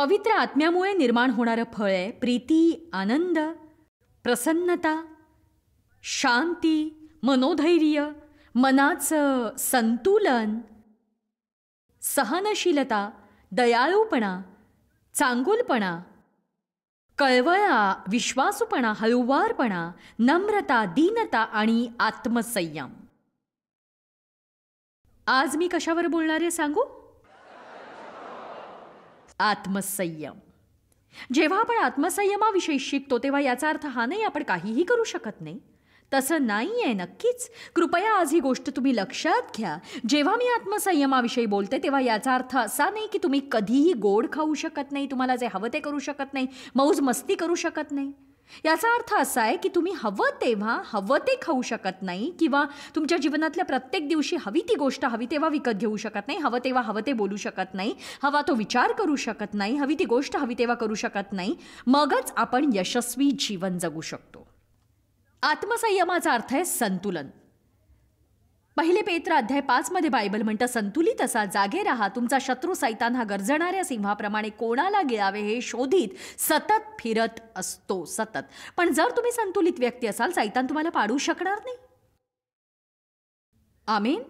पवित्र आत्म्यामुळे निर्माण होणारं फळ आहे प्रीती, आनंद, प्रसन्नता, शांती, मनोधैर्य, मनाचं संतुलन, सहनशीलता, दयाळूपणा, चांगुलपणा, कळवळा, विश्वासूपणा, हळुवारपणा, नम्रता, दीनता आणि आत्मसंयम. आज मी कशावर बोलणार आहे सांगू? आत्मसंयम. जेव्हा आपण आत्मसंयमाविषयी शिकतो तेव्हा याचा अर्थ हा नाही आपण काहीही करू शकत नाही. तसं नाही आहे नक्कीच. कृपया आज ही गोष्ट तुम्ही लक्षात घ्या. जेव्हा मी आत्मसंयमाविषयी बोलते तेव्हा याचा अर्थ असा नाही की तुम्ही कधीही गोड खाऊ शकत नाही, तुम्हाला जे हवं ते करू शकत नाही, मौज मस्ती करू शकत नाही. याचा अर्थ असा आहे की तुम्ही हवं तेव्हा हवं ते खाऊ शकत नाही, किंवा तुमच्या जीवनातल्या प्रत्येक दिवशी हवी ती गोष्ट हवी तेव्हा विकत घेऊ शकत नाही, हवं तेव्हा हवं ते बोलू शकत नाही, हवा तो विचार करू शकत नाही, हवी ती गोष्ट हवी तेव्हा करू शकत नाही. मगच आपण यशस्वी जीवन जगू शकतो. आत्मसंयमाचा अर्थ आहे संतुलन. पहिले पेत्र अध्याय 5 मध्ये बायबल म्हणतं, संतुलित असा, जागे राहा, तुमचा शत्रू सैतान हा गरजणाऱ्या सिंहाप्रमाणे कोणाला गिळावे हे शोधित सतत फिरत असतो. सतत. पण जर तुम्ही संतुलित व्यक्ती असाल, सैतान तुम्हाला पाडू शकणार नाही. आमेन.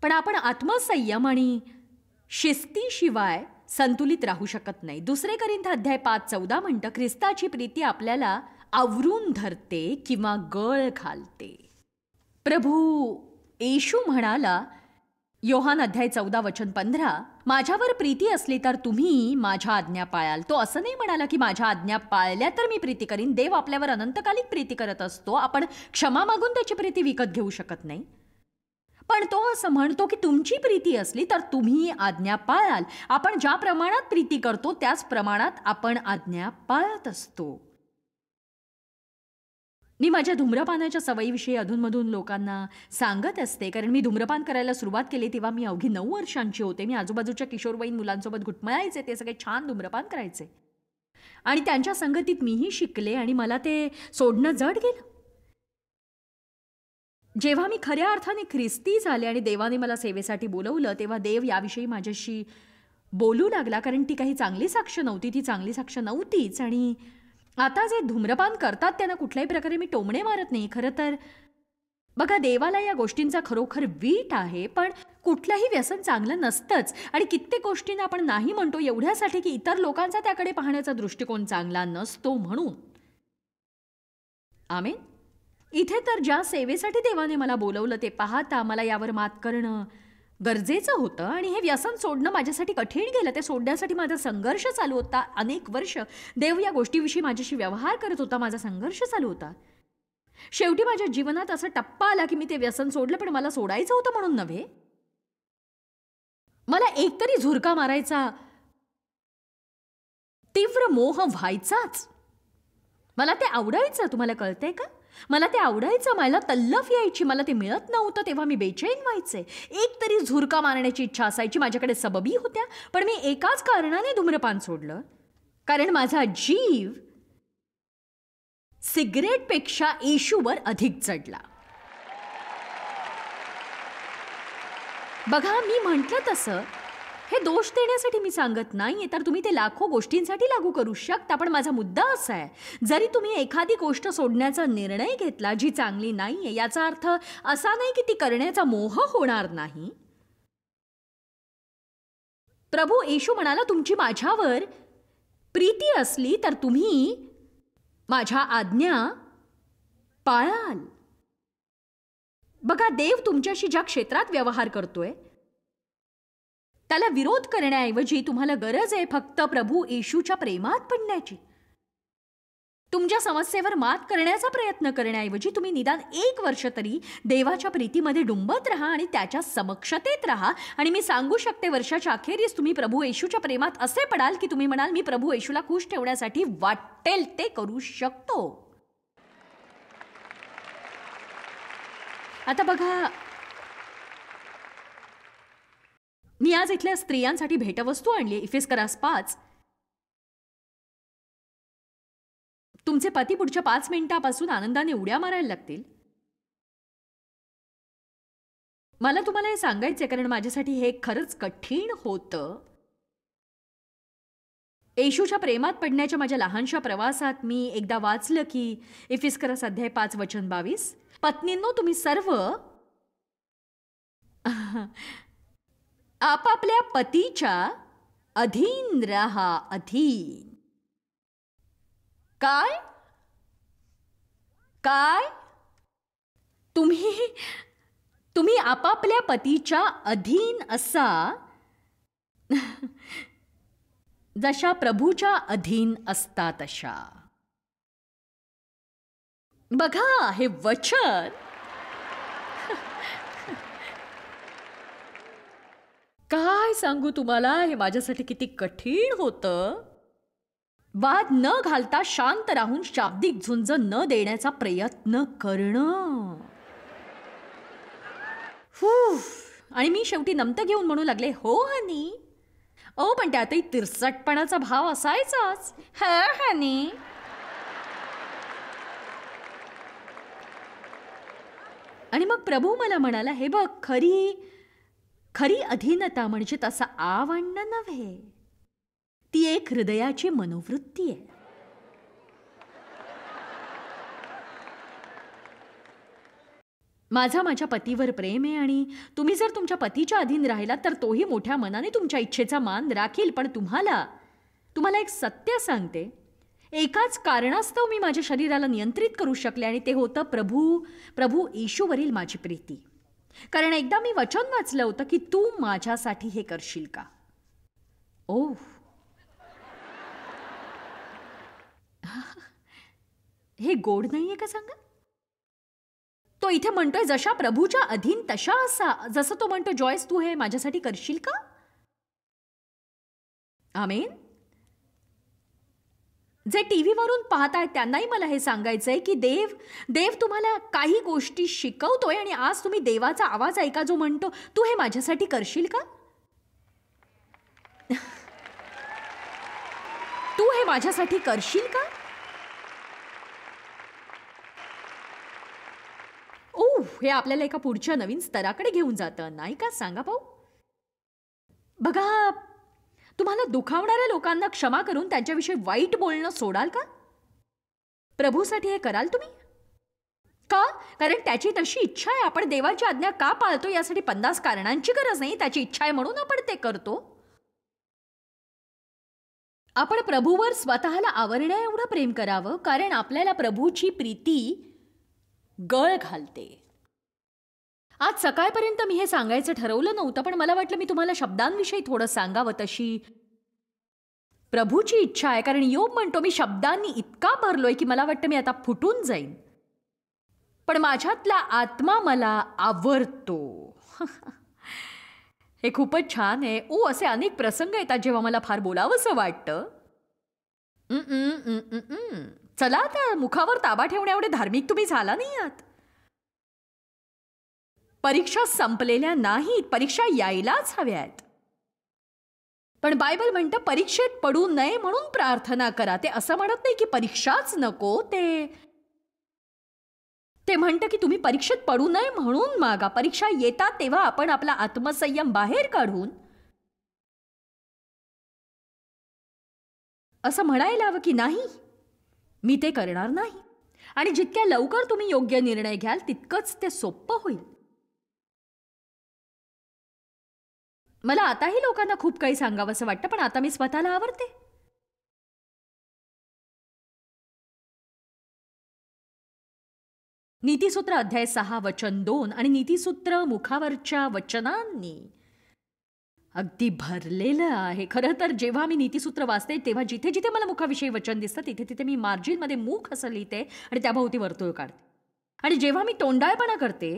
पण आपण आत्मसंयम आणि शिस्तीशिवाय संतुलित राहू शकत नाही. दुसरे कोरिंथ अध्याय 5:14 म्हणतं, ख्रिस्ताची प्रीती आपल्याला आवरून धरते किंवा गळ घालते. प्रभू येशू म्हणाला, योहान अध्याय 14:15, माझ्यावर प्रीती असली तर तुम्ही माझ्या आज्ञा पाळाल. तो असं नाही म्हणाला की माझ्या आज्ञा पाळल्या तर मी प्रीती करीन. देव आपल्यावर अनंतकालिक प्रीती करत असतो. आपण क्षमा मागून त्याची प्रीती विकत घेऊ शकत नाही. पण तो असं म्हणतो की तुमची प्रीती असली तर तुम्ही आज्ञा पाळाल. आपण ज्या प्रमाणात प्रीती करतो त्याच प्रमाणात आपण आज्ञा पाळत असतो. मी माझ्या धूम्रपानाच्या सवयीविषयी अधूनमधून लोकांना सांगत असते, कारण मी धूम्रपान करायला सुरुवात केली तेव्हा मी अवघी 9 वर्षांची होते. मी आजूबाजूच्या किशोरवयीन मुलांसोबत घुटमळायचे, ते सगळे छान धूम्रपान करायचे आणि त्यांच्या संगतीत मीही शिकले आणि मला ते सोडणं जड गेलं. जेव्हा मी खऱ्या अर्थाने ख्रिस्ती झाले आणि देवाने मला सेवेसाठी बोलवलं तेव्हा देव याविषयी माझ्याशी बोलू लागला, कारण ती काही चांगली साक्ष नव्हती, ती चांगली साक्ष नव्हतीच. आणि आता जे धूम्रपान करतात त्यांना कुठल्याही प्रकारे मी टोमणे मारत नाही. खरं तर बघा, देवाला या गोष्टींचा खरोखर वीट आहे, पण कुठलंही व्यसन चांगलं नसतंच. आणि कित्येक गोष्टींना आपण नाही म्हणतो एवढ्यासाठी की इतर लोकांचा त्याकडे पाहण्याचा दृष्टिकोन चांगला नसतो म्हणून. आमेन. इथे तर ज्या सेवेसाठी देवाने मला बोलवलं ते पाहता मला यावर मात करणं गरजेचं होतं आणि हे व्यसन सोडणं माझ्यासाठी कठीण गेलं. ते सोडण्यासाठी माझा संघर्ष चालू होता. अनेक वर्ष देव या गोष्टीविषयी माझ्याशी व्यवहार करत होता. माझा संघर्ष चालू होता. शेवटी माझ्या जीवनात असा टप्पा आला की मी ते व्यसन सोडलं, पण मला सोडायचं होतं म्हणून नव्हे. मला एकतरी झुरका मारायचा तीव्र मोह व्हायचाच. मला ते आवडायचं. तुम्हाला कळतंय का? मला ते आवडायचं. मला तल्लफ यायची. मला ते मिळत नव्हतं तेव्हा मी बेचैन व्हायचे. एक तरी झुरका मारण्याची इच्छा असायची. माझ्याकडे सबबी होत्या, पण मी एकाच कारणाने धूम्रपान सोडलं, कारण माझा जीव सिगरेटपेक्षा येशूवर अधिक चढला. बघा, मी म्हटलं तसं हे दोष देण्यासाठी मी सांगत नाही, तर तुम्ही ते लाखो गोष्टींसाठी लागू करू शकता. पण माझा मुद्दा असा आहे, जरी तुम्ही एखादी गोष्ट सोडण्याचा निर्णय घेतला जी चांगली नाहीये, याचा अर्थ असा नाही की ती करण्याचा मोह होणार नाही. प्रभू येशू म्हणाला, तुमची माझ्यावर प्रीती असली तर तुम्ही माझ्या आज्ञा पाळाल. बघा, देव तुमच्याशी ज्या क्षेत्रात व्यवहार करतोय त्याला विरोध करण्याऐवजी तुम्हाला गरज आहे फक्त प्रभू येशूच्या प्रेमात पडण्याची. तुमच्या समस्येवर मात करण्याचा प्रयत्न करण्याऐवजी तुम्ही निदान 1 वर्ष तरी देवाच्या प्रीतीमध्ये डुंबत राहा आणि त्याच्या समक्षतेत राहा. आणि मी सांगू शकते, वर्षाच्या अखेरीस तुम्ही प्रभू येशूच्या प्रेमात असे पडाल की तुम्ही म्हणाल, मी प्रभू येशूला खुश ठेवण्यासाठी वाटेल ते करू शकतो. आता बघा, मी आज इथल्या स्त्रियांसाठी भेटवस्तू आणली. इफेसकरास 5. तुमचे पती पुढच्या 5 मिनिटापासून आनंदाने उड्या मारायला लागतील. मला तुम्हाला हे सांगायचे कारण माझ्यासाठी हे खरंच कठीण होतं. येशूच्या प्रेमात पडण्याच्या माझ्या लहानशा प्रवासात मी एकदा वाचलं की इफिस्करस अध्याय 5 वचन 22, पत्नींनो तुम्ही सर्व आपापल्या पतीच्या अधीन राहा. अधीन काय काय तुम्ही तुम्ही आपापल्या पतीच्या अधीन असा, जशा प्रभूच्या अधीन असता तशा. बघा हे वचन काय सांगू तुम्हाला, हे माझ्यासाठी किती कठीण होतं. वाद न घालता शांत राहून शाब्दिक झुंज न देण्याचा प्रयत्न करणं. आणि मी शेवटी नमतं घेऊन म्हणू लागले, हो हनी. पण त्यातही तिरसटपणाचा भाव असायचाच. हा हनी. आणि मग प्रभू मला म्हणाला, हे बघ, खरी अधीनता म्हणजे तसा आव आणणं नव्हे, ती एक हृदयाची मनोवृत्ती आहे. माझ्या पतीवर प्रेम आहे आणि तुम्ही जर तुमच्या पतीच्या अधीन राहिलात तर तोही मोठ्या मनाने तुमच्या इच्छेचा मान राखील. पण तुम्हाला एक सत्य सांगते, एकाच कारणास्तव मी माझ्या शरीराला नियंत्रित करू शकले आणि ते होतं प्रभू येशूवरील माझी प्रीती. कारण एकदा मी वचन वाचलं होतं की तू माझ्यासाठी हे करशील का. हे गोड नाहीये का सांगा. तो इथे म्हणतोय जशा प्रभूच्या अधीन तशा असा. जसं तो म्हणतो, जॉयस तू हे माझ्यासाठी करशील का. आमेन. जे टीव्हीवरून पाहतायत त्यांनाही मला हे सांगायचंय की देव तुम्हाला काही गोष्टी शिकवतोय आणि आज तुम्ही देवाचा आवाज ऐका जो म्हणतो, तू हे माझ्यासाठी करशील का. तू हे माझ्यासाठी करशील का. हे आपल्याला एका पुढच्या नवीन स्तराकडे घेऊन जातं, नाही का सांगा भाऊ. बघा, तुम्हाला दुखावणाऱ्या लोकांना क्षमा करून त्यांच्याविषयी वाईट बोलणं सोडाल का. प्रभूसाठी हे कराल तुम्ही का. कारण त्याची तशी इच्छा आहे. आपण देवाची आज्ञा का पाळतो यासाठी 50 कारणांची गरज नाही. त्याची इच्छा आहे म्हणून आपण ते करतो. आपण प्रभूवर स्वतःला आवरण्या एवढं प्रेम करावं, कारण आपल्याला प्रभूची प्रीती गळ घालते. आज सकाळपर्यंत मी हे सांगायचं ठरवलं नव्हतं, पण मला वाटलं मी तुम्हाला शब्दांविषयी थोडं सांगावं. तशी प्रभूची इच्छा आहे. कारण योब म्हणतो, मी शब्दांनी इतका भरलोय की मला वाटतं मी आता फुटून जाईन, पण माझ्यातला आत्मा मला आवरतो. हे खूपच छान आहे. असे अनेक प्रसंग येतात जेव्हा मला फार बोलावंसं वाटतं. चला, त्या मुखावर ताबा ठेवण्या एवढे धार्मिक तुम्ही झाला नाही आहात. परीक्षा संपलेल्या नाहीत, परीक्षा यायलाच हव्यात. पण बायबल म्हणतं परीक्षेत पडू नये म्हणून प्रार्थना करा. ते असं म्हणत नाही की परीक्षाच नको. ते म्हणतं की तुम्ही परीक्षेत पडू नये म्हणून मागा. परीक्षा येतात तेव्हा आपण आपला आत्मसंयम बाहेर काढून असं म्हणायला हवं की नाही, मी ते करणार नाही. आणि जितक्या लवकर तुम्ही योग्य निर्णय घ्याल तितकंच ते सोपं होईल. मला आताही लोकांना खूप काही सांगावंसं वाटतं, पण आता मी स्वतःला आवरते. नीतिसूत्र अध्याय 6 वचन 2 आणि नीतिसूत्र मुखावरच्या वचनांनी अगदी भरलेलं आहे. खरं तर जेव्हा मी नीतिसूत्र वाचते तेव्हा जिथे जिथे मला मुखाविषयी वचन दिसतं तिथे तिथे मी मार्जिनमध्ये मुख असं लिहिते आणि त्याभोवती वर्तुळ काढते. आणि जेव्हा मी तोंडाळपणा करते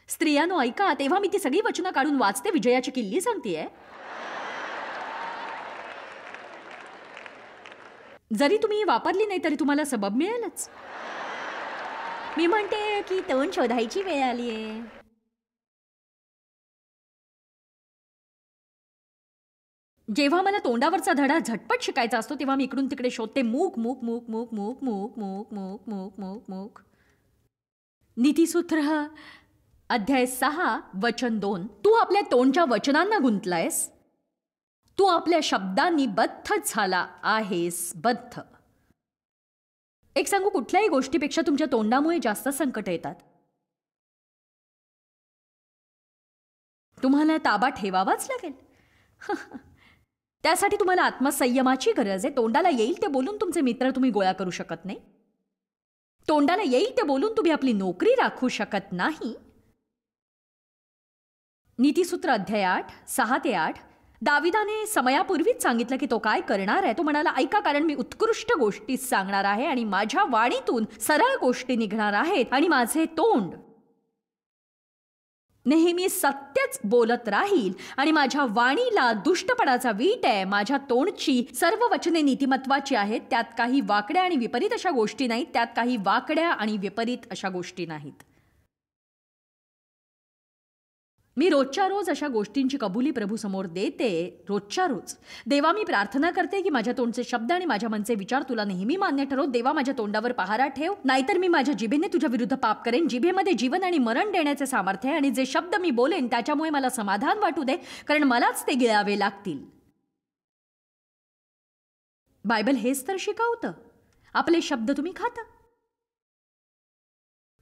स्त्रियांनो ऐका, तेव्हा मी ती सगळी वचनं काढून वाचते, विजयाची किल्ली सांगतेय. जरी तुम्ही वापरली नाही तरी तुम्हाला सबब मिळेलच. मी म्हणते की तोंड शोधायची वेळ आलीये. जेव्हा मला तोंडावरचा धडा झटपट शिकायचा असतो तेव्हा मी इकडून तिकडे शोधते. मूक मूक मूक मूक मूक मूक मूक मूक मूक मूक मूक. नीतिसूत्र अध्याय 6 वचन 2. तू आपल्या तोंडच्या वचनांना गुंतलायस, तू आपल्या शब्दांनी बद्ध झाला आहेस. बद्ध. एक सांगू, कुठल्याही गोष्टीपेक्षा तुमच्या तोंडामुळे जास्त संकट येतात. तुम्हाला ताबा ठेवावाच लागेल. त्यासाठी तुम्हाला आत्मसंयमाची गरज आहे. तोंडाला येईल ते बोलून तुमचे मित्र तुम्ही गोळा करू शकत नाही. तोंडाला येईल ते बोलून तुम्ही आपली नोकरी राखू शकत नाही. नीतिसूत्र अध्याय 8 6 ते 8. दाविदाने समयापूर्वीच सांगितलं की तो काय करणार आहे. तो म्हणाला, ऐका, कारण मी उत्कृष्ट गोष्टी सांगणार आहे आणि माझ्या वाणीतून सरळ गोष्टी निघणार आहेत आणि माझे तोंड नेहमी सत्यच बोलत राहील आणि माझ्या वाणीला दुष्टपणाचा वीट आहे. माझ्या तोंडची सर्व वचने नीतिमत्वाची आहेत. त्यात काही वाकड्या आणि विपरीत अशा गोष्टी नाहीत. त्यात काही वाकड्या आणि विपरीत अशा गोष्टी नाहीत. मी रोजच्या रोज अशा गोष्टींची कबुली प्रभू समोर देते. रोजच्या रोज. देवा, मी प्रार्थना करते की माझ्या तोंडचे शब्द आणि माझ्या मनचे विचार तुला नेहमी मान्य ठरव. देवा, माझ्या तोंडावर पहारा ठेव, नाहीतर मी माझ्या जिभेने तुझ्या विरुद्ध पाप करेन. जिभेमध्ये जीवन आणि मरण देण्याचे सामर्थ्य आहे आणि जे शब्द मी बोलेन त्याच्यामुळे मला समाधान वाटू दे, कारण मलाच ते गिळावे लागतील. बायबल हेच तर शिकवतं. आपले शब्द तुम्ही खाता.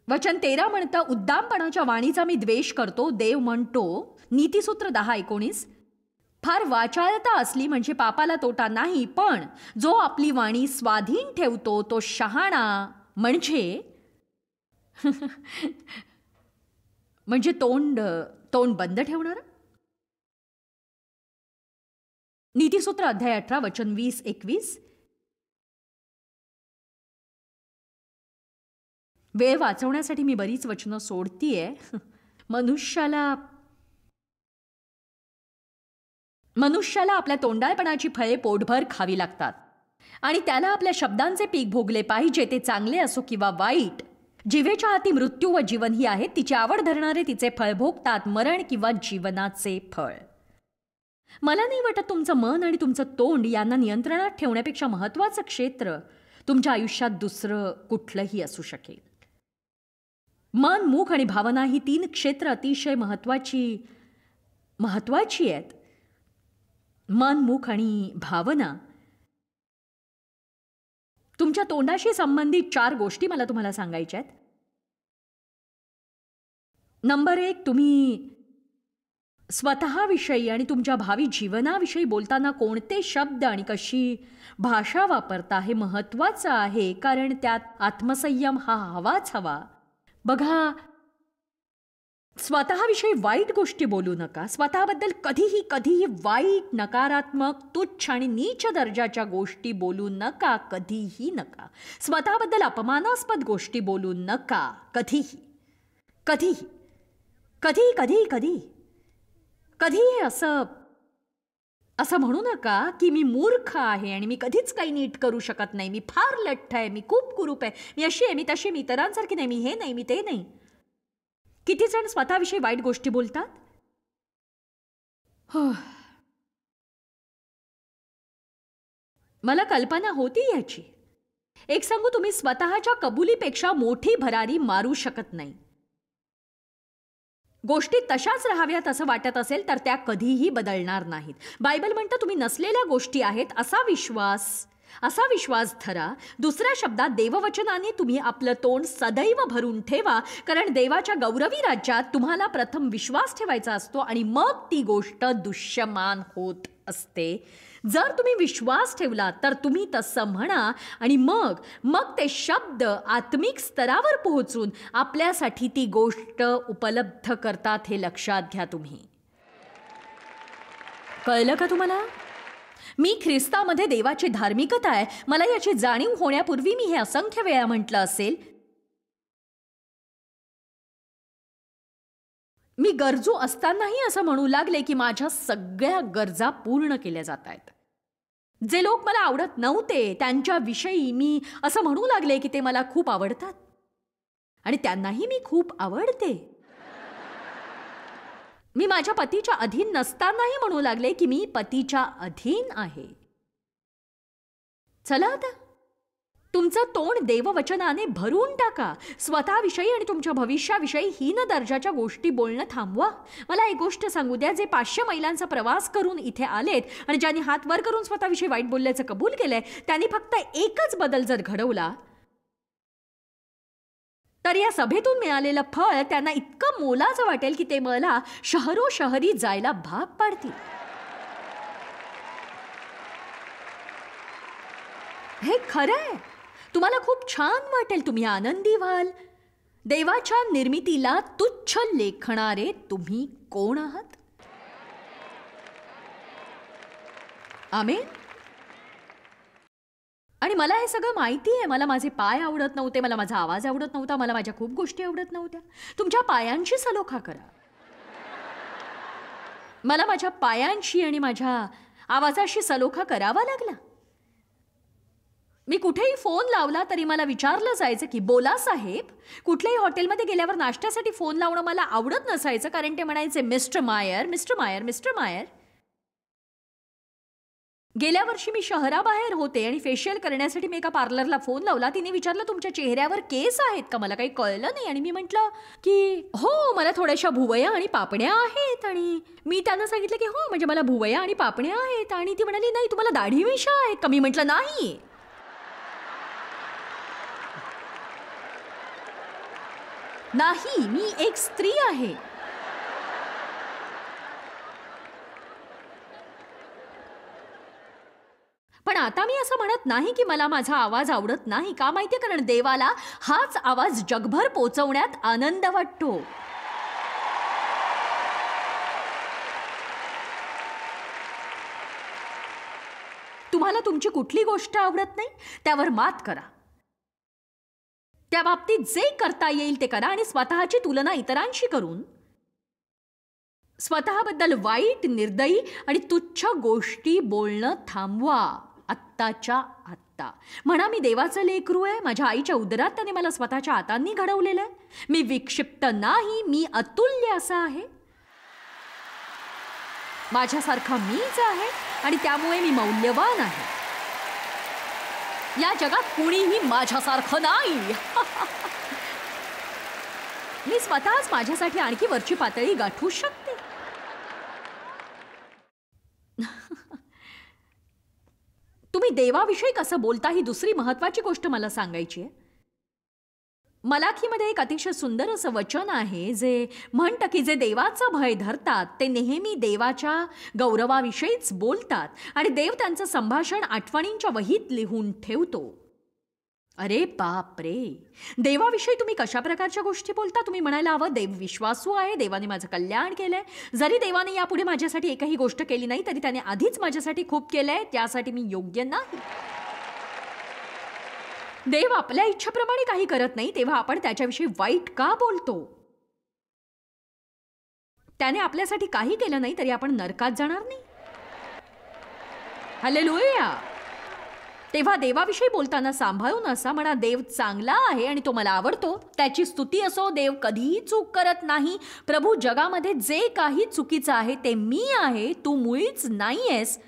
वचन 13 म्हणतं, उद्दामपणाच्या वाणीचा मी द्वेष करतो. देव म्हणतो, नीतिसूत्र 10:19, फार वाचाळता असली म्हणजे पापाला तोटा नाही, पण जो आपली वाणी स्वाधीन ठेवतो तो शहाणा. म्हणजे तोंड बंद ठेवणार. नीतिसूत्र अध्याय 18 वचन 20-21. वेळ वाचवण्यासाठी मी बरीच वचनं सोडतीये. मनुष्याला आपल्या तोंडाळपणाची फळे पोटभर खावी लागतात आणि त्याला आपल्या शब्दांचे पीक भोगले पाहिजे, ते चांगले असो किंवा वाईट. जिभेच्या हाती मृत्यू व जीवन ही आहेत, तिची आवड धरणारे तिचे फळ भोगतात, मरण किंवा जीवनाचे फळ. मला नाही वाटत तुमचं मन आणि तुमचं तोंड यांना नियंत्रणात ठेवण्यापेक्षा महत्वाचं क्षेत्र तुमच्या आयुष्यात दुसरं कुठलंही असू शकेल. मन, मुख आणि भावना ही 3 क्षेत्र अतिशय महत्वाची आहेत. मन, मुख आणि भावना. तुमच्या तोंडाशी संबंधित 4 गोष्टी मला तुम्हाला सांगायच्या आहेत. नंबर 1, तुम्ही स्वतःविषयी आणि तुमच्या भावी जीवनाविषयी बोलताना कोणते शब्द आणि कशी भाषा वापरता हे महत्वाचं आहे, कारण त्यात आत्मसंयम हा हवाच हवा. बघा, स्वतःविषयी वाईट गोष्टी बोलू नका. स्वतःबद्दल कधीही वाईट, नकारात्मक, तुच्छ आणि नीच दर्जाच्या गोष्टी बोलू नका. कधीही नका. स्वतःबद्दल अपमानास्पद गोष्टी बोलू नका. कधी असं म्हणू नका की मी मूर्ख आहे आणि मी कधीच काही नीट करू शकत नाही, मी फार लठ्ठ आहे, मी खूप कुरूप आहे, मी अशी आहे, मी तशी, मी इतरांसारखी नाही, मी हे नाही, मी ते नाही. किती जण स्वतःविषयी वाईट गोष्टी बोलतात. मला कल्पना होती याची. एक सांगू, तुम्ही स्वतःच्या कबुलीपेक्षा मोठी भरारी मारू शकत नाही. गोष्टी तशाच राहाव्यात असं वाटत असेल तर त्या कधीही बदलणार नाहीत. बायबल म्हणतं, तुम्ही नसलेल्या गोष्टी आहेत असा विश्वास धरा. दुसऱ्या शब्दात, देववचनाने तुम्ही आपलं तोंड सदैव भरून ठेवा, कारण देवाच्या गौरवी राज्यात तुम्हाला प्रथम विश्वास ठेवायचा असतो आणि मग ती गोष्ट दृश्यमान होत असते. जर तुम्ही विश्वास ठेवला तर तुम्ही तसं म्हणा आणि मग ते शब्द आत्मिक स्तरावर पोहोचून आपल्यासाठी ती गोष्ट उपलब्ध करतात. हे लक्षात घ्या. तुम्ही कळलं का तुम्हाला? मी ख्रिस्तामध्ये देवाची धार्मिकता आहे, मला याची जाणीव होण्यापूर्वी मी हे असंख्य वेळा म्हटलं असेल. मी गरजू असतानाही असं म्हणू लागले की माझ्या सगळ्या गरजा पूर्ण केल्या जात आहेत. जे लोक मला आवडत नव्हते त्यांच्याविषयी मी असं म्हणू लागले की ते मला खूप आवडतात आणि त्यांनाही मी खूप आवडते. मी माझ्या पतीच्या अधीन नसतानाही म्हणू लागले की मी पतीच्या अधीन आहे. चला आता, तुमचं तोंड देववचनाने भरून टाका. स्वतःविषयी आणि तुमच्या भविष्याविषयी हीन दर्जाच्या गोष्टी बोलणं थांबवा. मला एक गोष्ट सांगू द्या, जे 500 मैलांचा प्रवास करून इथे आलेत आणि ज्यांनी हात वर करून स्वतःविषयी वाईट बोलल्याचं कबूल केलंय, त्यांनी फक्त एकच बदल जर घडवला तर या सभेतून मिळालेलं फळ त्यांना इतकं मोलाचं वाटेल की ते मला शहरोशहरी जायला भाग पाडतील. हे खरंय. तुम्हाला खूप छान वाटेल, तुम्ही आनंदी व्हाल. देवाच्या निर्मितीला तुच्छ लेखणारे तुम्ही कोण आहात? आमेन. आणि मला हे सगळं माहिती आहे. मला माझे पाय आवडत नव्हते, मला माझा आवाज आवडत नव्हता, मला माझ्या खूप गोष्टी आवडत नव्हत्या. तुमच्या पायांशी सलोखा करा. मला माझ्या पायांशी आणि माझ्या आवाजाशी सलोखा करावा लागला. मी कुठेही फोन लावला तरी मला विचारलं जायचं की बोला साहेब. कुठल्याही हॉटेलमध्ये गेल्यावर नाश्त्यासाठी फोन लावणं मला आवडत नसायचं, कारण ते म्हणायचे मिस्टर मायर, मिस्टर मायर, मिस्टर मायर. गेल्या वर्षी मी शहराबाहेर होते आणि फेशियल करण्यासाठी मी एका पार्लरला फोन लावला. तिने विचारलं तुमच्या चेहऱ्यावर केस आहेत का? मला काही कळलं नाही आणि मी म्हटलं की हो, मला थोड्याशा भुवया आणि पापण्या आहेत. आणि मी त्यांना सांगितलं की हो, म्हणजे मला भुवया आणि पापण्या आहेत. आणि ती म्हणाली नाही, तुम्हाला दाढी मिशा आहेत का? मी म्हटलं नाही. नाही, मी एक स्त्री आहे. पण आता मी असं म्हणत नाही की मला माझा आवाज आवडत नाही. का माहितीये? कारण देवाला हाच आवाज जगभर पोचवण्यात आनंद वाटतो. तुम्हाला तुमची कुठली गोष्ट आवडत नाही त्यावर मात करा. त्या बाबतीत जे करता येईल ते करा आणि स्वतःची तुलना इतरांशी करून स्वतःबद्दल वाईट, निर्दयी आणि तुच्छ गोष्टी बोलणं थांबवा. आत्ताच्या आत्ता म्हणा, मी देवाचं लेकरू आहे. माझ्या आईच्या उदरात त्याने मला स्वतःच्या हातांनी घडवलेलं आहे. मी विक्षिप्त नाही, मी अतुल्य असा आहे. माझ्यासारखा मीच आहे आणि त्यामुळे मी मौल्यवान आहे. या जगात कुणीही माझ्यासारखं नाही. मी स्वतःच माझ्यासाठी आणखी वरची पातळी गाठू शकते. तुम्ही देवाविषयी कसं बोलता ही दुसरी महत्वाची गोष्ट मला सांगायची आहे. मलाखीमध्ये एक अतिशय सुंदर असं वचन आहे जे म्हणतं की जे देवाचं भय धरतात ते नेहमी देवाच्या गौरवाविषयीच बोलतात आणि देव त्यांचं संभाषण आठवणींच्या वहीत लिहून ठेवतो. अरे बाप रे, देवाविषयी तुम्ही कशा प्रकारच्या गोष्टी बोलता? तुम्ही म्हणायला हवं देव विश्वासू आहे, देवाने माझं कल्याण केलंय. जरी देवाने यापुढे माझ्यासाठी एकही गोष्ट केली नाही तरी त्याने आधीच माझ्यासाठी खूप केलंय, त्यासाठी मी योग्य नाही. देव आपल्या इच्छेप्रमाणे काही करत नाही, तेव्हा आपण त्याच्याविषयी वाईट का बोलतो? त्याने आपल्यासाठी काही केलं नाही तरी आपण नरकात जाणार नाही. हालेलुया. तेव्हा देवाविषयी बोलताना सांभाळून असा म्हणा, देव चांगला आहे आणि तो मला आवडतो. त्याची स्तुती असो. देव कधीही चूक करत नाही. प्रभू, जगामध्ये जे काही चुकीचं आहे ते मी आहे, तू मुळीच नाहीयेस.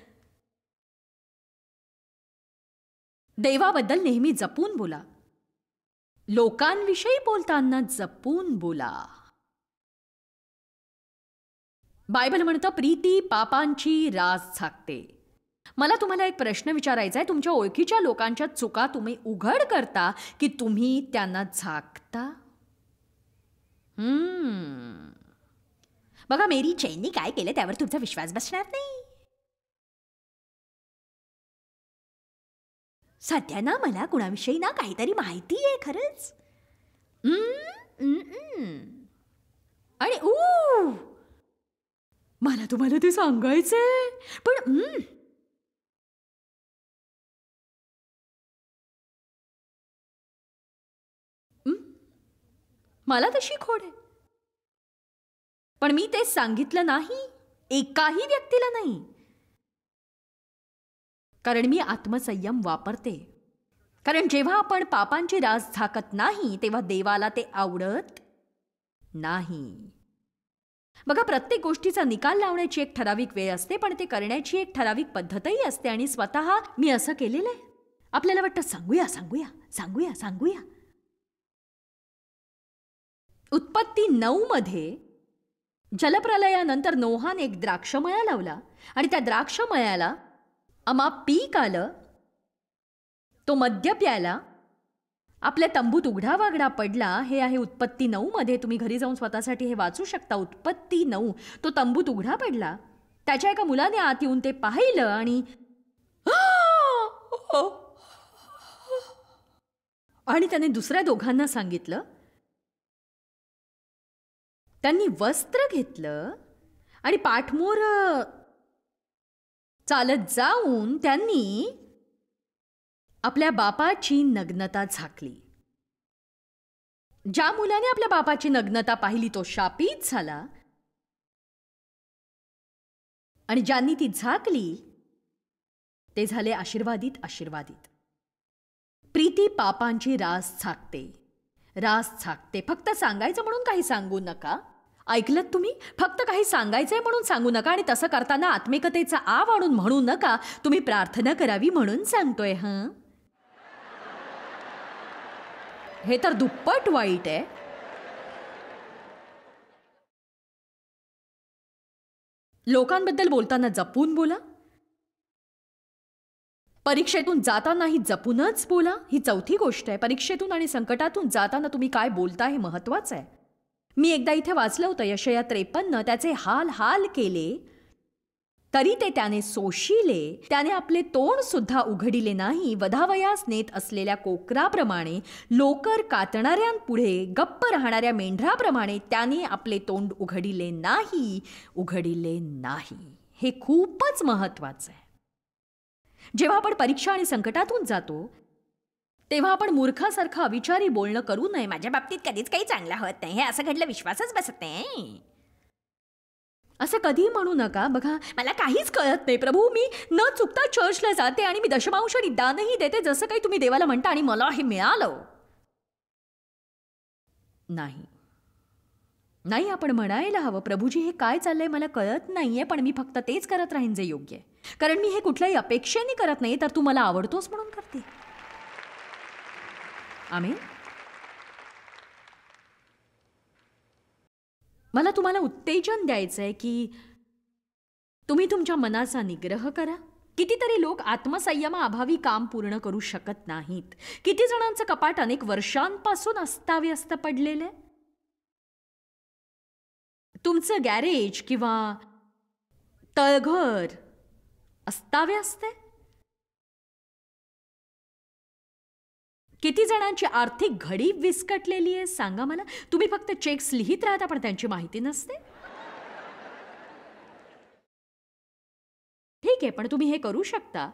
देवाबद्दल नेहमी जपून बोला. लोकांविषयी बोलताना जपून बोला. बायबल म्हणतं प्रीती पापांची रास झाकते. मला तुम्हाला एक प्रश्न विचारायचा आहे. तुमच्या ओळखीच्या लोकांच्या चुका तुम्ही उघड करता की तुम्ही त्यांना झाकता? बघा, मेरी चैननी काय केलं त्यावर तुमचा विश्वास बसणार नाही. सध्या ना मला कुणाविषयी ना काहीतरी माहिती आहे खरंच. आणि मला तुम्हाला ते सांगायचंय, पण मला तशी खोड आहे. पण मी ते सांगितलं नाही, एकाही व्यक्तीला नाही, कारण मी आत्मसंयम वापरते. कारण जेव्हा आपण पापांची रास झाकत नाही तेव्हा देवाला ते आवडत नाही. बघा, प्रत्येक गोष्टीचा निकाल लावण्याची एक ठराविक वेळ असते, पण ते करण्याची एक ठराविक पद्धतही असते. आणि स्वतः मी असं केलेलं आहे. आपल्याला वाटतं सांगूया सांगूया सांगूया सांगूया. उत्पत्ती 9 मध्ये जलप्रलयानंतर नोहाने एक द्राक्षमळा लावला आणि त्या द्राक्षमळ्याला अमाप पीक आलं. तो मद्य प्यायला आपल्या तंबूत उघडावागडा पडला. हे आहे उत्पत्ती 9 मध्ये. तुम्ही घरी जाऊन स्वतःसाठी हे वाचू शकता. उत्पत्ती 9. तो तंबूत उघडा पडला. त्याच्या एका मुलाने आत येऊन ते पाहिलं आणि त्याने दुसऱ्या दोघांना सांगितलं. त्यांनी वस्त्र घेतलं आणि पाठमोर चालत जाऊन त्यांनी आपल्या बापाची नग्नता झाकली. ज्या मुलाने आपल्या बापाची नग्नता पाहिली तो शापित झाला आणि ज्यांनी ती झाकली ते झाले आशीर्वादित. आशीर्वादित. प्रीती पापांची रास झाकते, रास झाकते. फक्त सांगायचं म्हणून काही सांगू नका. ऐकलत तुम्ही? फक्त काही सांगायचंय म्हणून सांगू नका. आणि तसं करताना आत्मिकतेचा आव आणून म्हणू नका तुम्ही प्रार्थना करावी म्हणून सांगतोय. हे तर दुप्पट वाईट आहे. लोकांबद्दल बोलताना जपून बोला. परीक्षेतून जातानाही जपूनच बोला. ही चौथी गोष्ट आहे. परीक्षेतून आणि संकटातून जाताना तुम्ही काय बोलता हे महत्वाचं आहे. मी एकदा इथे वाचलं होतं यशया 53. त्याचे हाल हाल केले तरी ते त्याने सोशिले, त्याने आपले तोंड सुद्धा उघडिले नाही. वधावयास नेत असलेल्या कोकराप्रमाणे, लोकर कातणाऱ्यांपुढे गप्प राहणाऱ्या मेंढराप्रमाणे त्याने आपले तोंड उघडिले नाही, उघडिले नाही. हे खूपच महत्वाचं आहे. जेव्हा आपण परीक्षा आणि संकटातून जातो तेव्हा आपण मूर्खासारखं अविचारी बोलणं करू नये. माझ्या बाबतीत कधीच काही चांगलं होत नाही, हे असं घडलं विश्वासच बसत नाही, असं कधी म्हणू नका. बघा, मला काहीच कळत नाही प्रभू, मी न चुकता चर्चला जाते आणि मी दशमांश आणि दानही देते जसं काही तुम्ही देवाला म्हणता आणि मला हे मिळालं नाही. नाही, आपण म्हणायला हवं प्रभूजी हे काय चाललंय मला कळत नाहीये, पण मी फक्त तेच करत राहीन जे योग्य आहे, कारण मी हे कुठल्याही अपेक्षेने करत नाही, तर तू मला आवडतोस म्हणून करते. आमेन. मला तुम्हाला उत्तेजन द्यायचंय की तुम्ही तुमच्या मनाचा निग्रह करा. कितीतरी लोक आत्मसंयमाअभावी काम पूर्ण करू शकत नाहीत. किती जणांचं कपाट अनेक वर्षांपासून अस्ताव्यस्त पडलेलं आहे. तुमचं गॅरेज किंवा तळघर अस्ताव्यस्त आहे. किती जणांची आर्थिक घडी विस्कटलेली आहे सांगा मला. तुम्ही फक्त चेक्स लिहित राहता पण त्यांची माहिती नसते. ठीक आहे, पण तुम्ही हे करू शकता.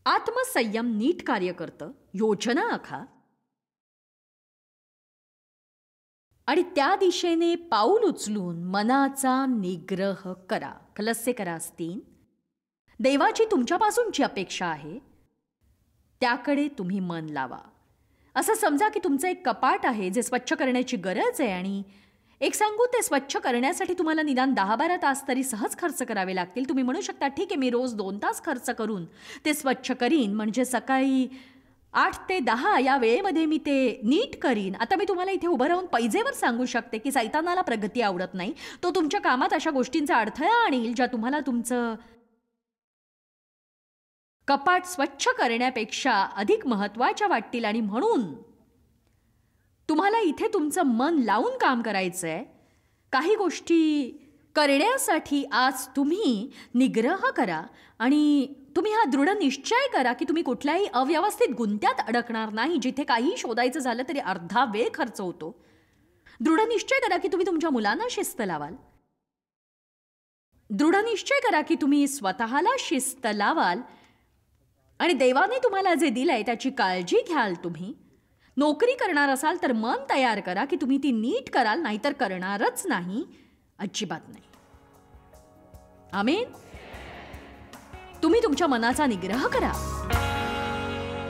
आत्मसंयम नीट कार्य करतं. योजना आखा आणि त्या दिशेने पाऊल उचलून मनाचा निग्रह करा. कलस्से करा 3. देवाची तुमच्यापासून जी अपेक्षा आहे त्याकडे तुम्ही मन लावा. असं समजा की तुमचं एक कपाट आहे जे स्वच्छ करण्याची गरज आहे आणि एक सांगू, ते स्वच्छ करण्यासाठी तुम्हाला निदान 10-12 तास तरी सहज खर्च करावे लागतील. तुम्ही म्हणू शकता ठीक आहे, मी रोज 2 तास खर्च करून ते स्वच्छ करीन, म्हणजे सकाळी 8 ते 10 या वेळेमध्ये मी ते नीट करीन. आता मी तुम्हाला इथे उभं राहून पैजेवर सांगू शकते की सैतानाला प्रगती आवडत नाही. तो तुमच्या कामात अशा गोष्टींचा अडथळा आणील ज्या तुम्हाला तुमचं कपाट स्वच्छ करण्यापेक्षा अधिक महत्वाच्या वाटतील. आणि म्हणून तुम्हाला इथे तुमचं मन लावून काम करायचंय. काही गोष्टी करण्यासाठी आज तुम्ही निग्रह करा आणि तुम्ही हा दृढ निश्चय करा की तुम्ही कुठल्याही अव्यवस्थित गुंत्यात अडकणार नाही जिथे काही शोधायचं झालं तरी अर्धा वेळ खर्च होतो. दृढ निश्चय करा की तुम्ही तुमच्या मुलांना शिस्त लावाल. दृढ निश्चय करा की तुम्ही स्वतःला शिस्त लावाल आणि देवाने तुम्हाला जे दिलंय त्याची काळजी घ्याल. तुम्ही नोकरी करणार असाल तर मन तयार करा की तुम्ही ती नीट कराल, नाहीतर करणारच नाही, अजिबात नाही. आमेन. तुम्ही तुमच्या मनाचा निग्रह करा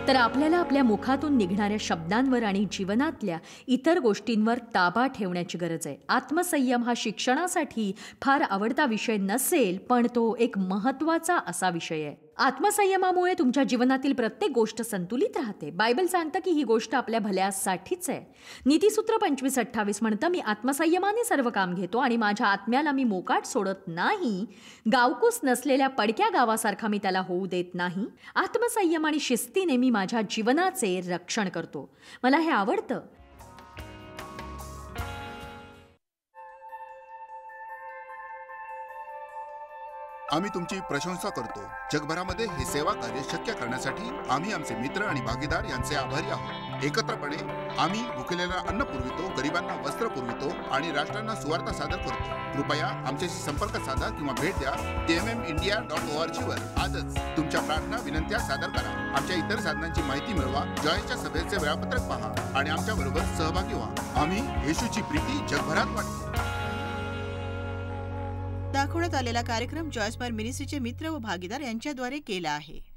तर आपल्याला आपल्या मुखातून निघणाऱ्या शब्दांवर आणि जीवनातल्या इतर गोष्टींवर ताबा ठेवण्याची गरज आहे. आत्मसंयम हा शिक्षणासाठी फार आवडता विषय नसेल, पण तो एक महत्त्वाचा असा विषय आहे. आत्मसंयमामुळे तुमच्या जीवनातील प्रत्येक गोष्ट संतुलित राहते. बायबल सांगतं की ही गोष्ट आपल्या भल्यासाठीच आहे. नीतिसूत्र 25:28 म्हणतं, मी आत्मसंयमाने सर्व काम घेतो आणि माझ्या आत्म्याला मी मोकाट सोडत नाही. गावकूस नसलेल्या पडक्या गावासारखा मी त्याला होऊ देत नाही. आत्मसंयम आणि शिस्तीने मी माझ्या जीवनाचे रक्षण करतो. मला हे आवडतं. आम्ही तुमची प्रशंसा करतो. जगभरामध्ये हे सेवा कार्य शक्य करण्यासाठी आम्ही आमचे मित्र आणि भागीदार यांचे आभारी आहोत. एकत्रपणे आम्ही भुकेलेला अन्न पुरवितो, गरिबांना वस्त्र पुरवितो आणि राष्ट्रांना सुवार्ता सादर करतो. कृपया आमच्याशी संपर्क साधा किंवा भेट द्या. tmmindia.org वर आजच तुमच्या प्रार्थना विनंत्या सादर करा. आमच्या इतर साधनांची माहिती मिळवा. जॉयच्या सभेचे वेळापत्रक पहा आणि आमच्या बरोबर सहभागी व्हा. आम्ही येशूची प्रीती जगभरात वाटतो. दाखवण्यात आलेला कार्यक्रम जॉयस्पायर मिनिस्ट्रीचे मित्र व भागीदार यांच्याद्वारे केला आहे.